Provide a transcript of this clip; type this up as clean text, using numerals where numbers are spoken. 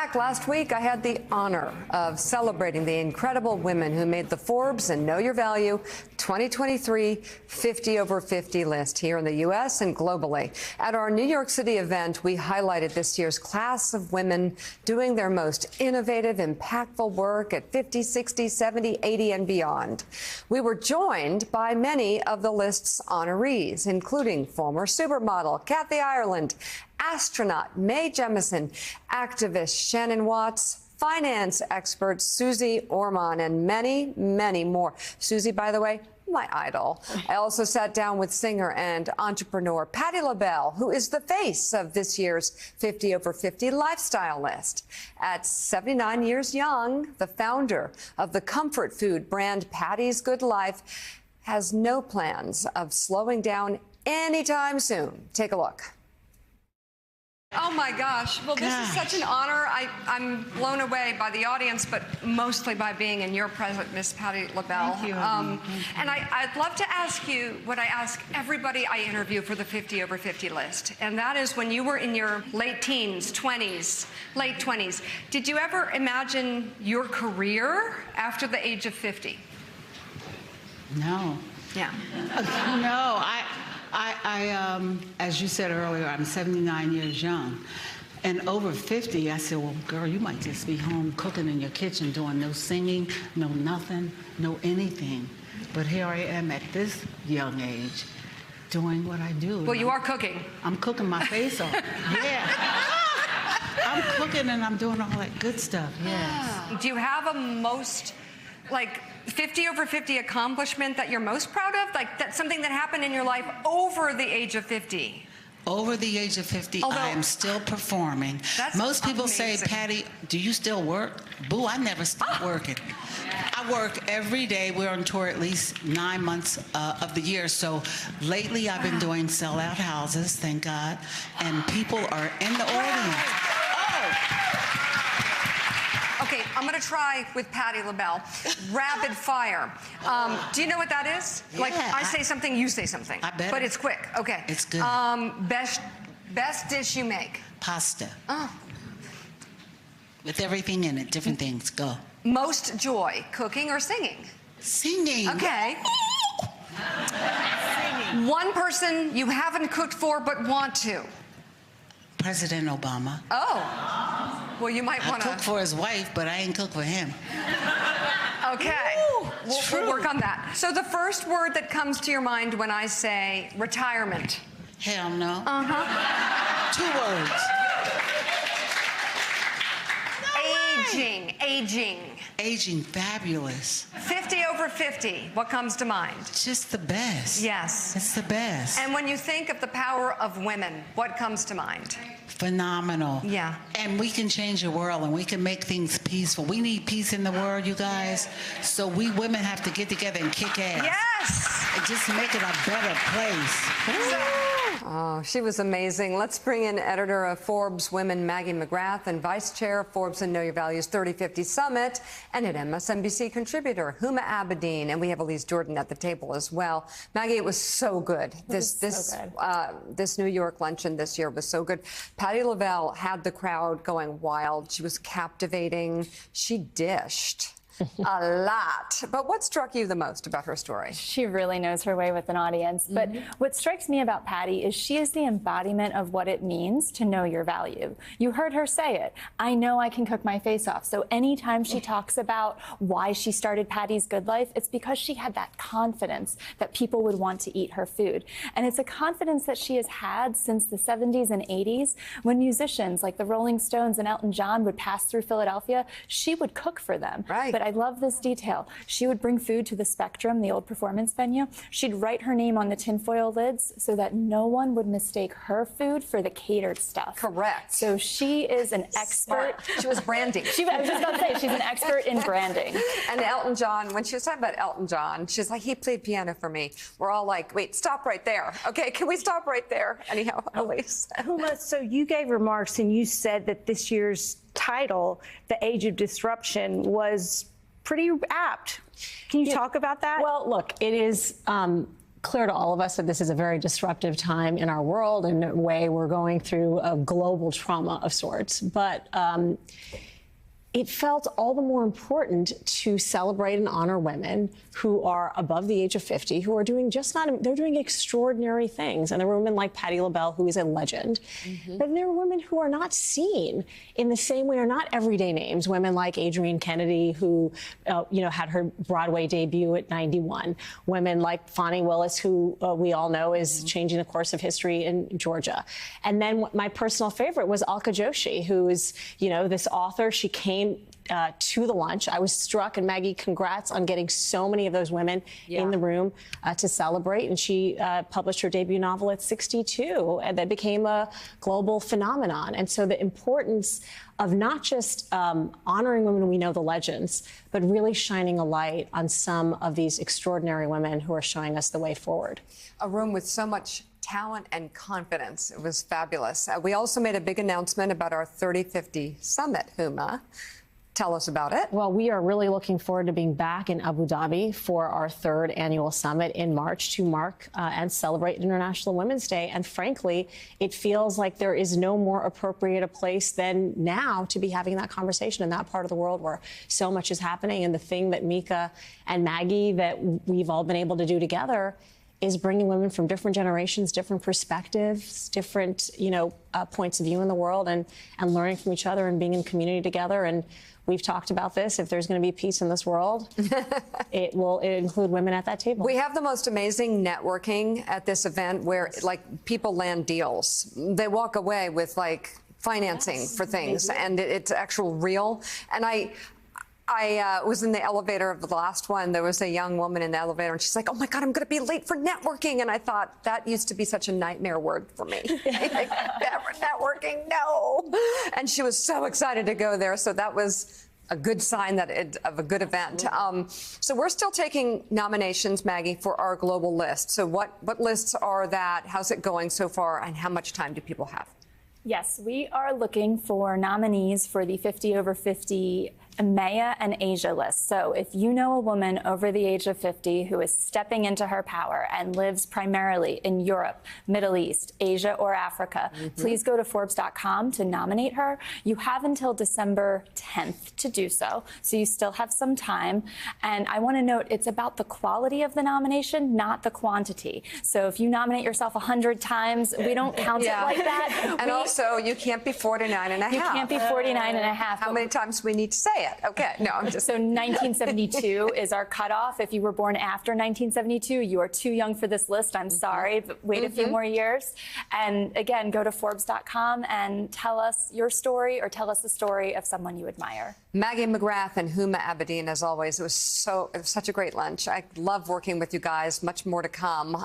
back. Last week, I had the honor of celebrating the incredible women who made the Forbes and Know Your Value 2023 50 over 50 list here in the U.S. and globally. At our New York City event, we highlighted this year's class of women doing their most innovative, impactful work at 50, 60, 70, 80, and beyond. We were joined by many of the list's honorees, including former supermodel Kathy Ireland, astronaut Mae Jemison, activist Shannon Watts, finance expert Susie Orman, and many, many more. Susie, by the way, my idol. I also sat down with singer and entrepreneur Patti LaBelle, who is the face of this year's 50 over 50 lifestyle list. At 79 years young, the founder of the comfort food brand Patty's Good Life has no plans of slowing down anytime soon. Take a look. Oh my gosh. Well, this is such an honor. I'm blown away by the audience, but mostly by being in your presence, Miss Patti LaBelle. Thank you. And I'd love to ask you what I ask everybody I interview for the 50 over 50 list. And that is, when you were in your late teens, 20s, late 20s, did you ever imagine your career after the age of 50? No. Yeah. No, as you said earlier, I'm 79 years young. And over 50, I said, well, girl, you might just be home cooking in your kitchen, doing no singing, no nothing, no anything. But here I am at this young age, doing what I do. Well, you are cooking. I'm cooking my face off. Yeah. I'm cooking and I'm doing all that good stuff, yes. Do you have a most, 50 over 50 accomplishment that you're most proud of? Like, that's something that happened in your life over the age of 50? Over the age of 50, I am still performing. Most people say, Patti, do you still work? Boo, I never stop working. I work every day. We're on tour at least 9 months of the year. So lately I've been doing sellout houses, thank God, and people are in the audience. Okay, I'm going to try with Patti LaBelle. Rapid fire. Do you know what that is? Yeah, I say something, you say something. I bet. But it's quick. Okay. It's good. Best dish you make? Pasta. Oh. With everything in it, different things. Go. Most joy, cooking or singing? Singing. Okay. Singing. One person you haven't cooked for but want to? President Obama. Oh. Well, you might want to... I cook for his wife, but I ain't cook for him. Okay. We'll work on that. So the first word that comes to your mind when I say retirement? Hell no. Uh-huh. 2 words. Aging. Aging, fabulous. 50 over 50, what comes to mind? Just the best. Yes. It's the best. And when you think of the power of women, what comes to mind? Phenomenal. Yeah. And we can change the world and we can make things peaceful. We need peace in the world, you guys. So we women have to get together and kick ass. Yes! And just make it a better place. Oh, she was amazing. Let's bring in editor of Forbes Women, Maggie McGrath, and vice chair of Forbes and Know Your Values 3050 Summit, and an MSNBC contributor, Huma Abedin. And we have Elise Jordan at the table as well. Maggie, it was so good. This New York luncheon this year was so good. Patti LaBelle had the crowd going wild. She was captivating. She dished a lot. But what struck you the most about her story? She really knows her way with an audience. But what strikes me about Patti is she is the embodiment of what it means to know your value. You heard her say it. I know I can cook my face off. So anytime she talks about why she started Patty's Good Life, it's because she had that confidence that people would want to eat her food. And it's a confidence that she has had since the 70s and 80s, when musicians like the Rolling Stones and Elton John would pass through Philadelphia. She would cook for them. Right. But I love this detail. She would bring food to the Spectrum, the old performance venue. She'd write her name on the tinfoil lids so that no one would mistake her food for the catered stuff. Correct. So she is an expert. She was branding. I was just about to say, she's an expert in branding. And Elton John, when she was talking about Elton John, she's like, he played piano for me. We're all like, wait, stop right there. Okay, can we stop right there? Anyhow, Elise. Huma, so you gave remarks and you said that this year's title, The Age of Disruption, was pretty apt. Can you talk about that? Well, look, it is clear to all of us that this is a very disruptive time in our world. In a way, we're going through a global trauma of sorts. But it felt all the more important to celebrate and honor women who are above the age of 50, who are doing they're doing extraordinary things. And there are women like Patti LaBelle, who is a legend. But there are women who are not seen in the same way, are not everyday names. Women like Adrienne Kennedy, who, had her Broadway debut at 91. Women like Fani Willis, who we all know is changing the course of history in Georgia. And then my personal favorite was Alka Joshi, who is, this author. She came to the lunch. I was struck, and Maggie, congrats on getting so many of those women in the room to celebrate. And she published her debut novel at 62, and that became a global phenomenon. And so the importance of not just honoring women we know, the legends, but really shining a light on some of these extraordinary women who are showing us the way forward. A room with so much talent and confidence. It was fabulous. We also made a big announcement about our 3050 Summit, Huma. Tell us about it. Well, we are really looking forward to being back in Abu Dhabi for our 3rd annual summit in March to mark and celebrate International Women's Day. And frankly, it feels like there is no more appropriate a place than now to be having that conversation in that part of the world where so much is happening. And the thing that Mika and Maggie, that we've all been able to do together, is bringing women from different generations, different perspectives, different, points of view in the world, and learning from each other and being in community together. And we've talked about this. If there's going to be peace in this world, it will include women at that table. We have the most amazing networking at this event where, people land deals. They walk away with, financing for things, and it's actual real. And I was in the elevator of the last one. There was a young woman in the elevator, and she's like, "Oh my God, I'm going to be late for networking." And I thought, that used to be such a nightmare word for me. Networking, no. And she was so excited to go there. So that was a good sign of a good event. So we're still taking nominations, Maggie, for our global list. So what lists are that? How's it going so far? And how much time do people have? Yes, we are looking for nominees for the 50 over 50 EMEA and Asia list. So if you know a woman over the age of 50 who is stepping into her power and lives primarily in Europe, Middle East, Asia, or Africa, please go to Forbes.com to nominate her. You have until December 10th to do so, so you still have some time. And I want to note, it's about the quality of the nomination, not the quantity. So if you nominate yourself 100 times, we don't count it like that. And also, you can't be 49 and a half. You can't be 49 and a half. How many times do we need to say it? Okay, no, I'm just... So 1972 is our cutoff. If you were born after 1972, you are too young for this list. I'm sorry, but wait a few more years. And again, go to Forbes.com and tell us your story, or tell us the story of someone you admire. Maggie McGrath and Huma Abedin, as always. It was such a great lunch. I love working with you guys. Much more to come.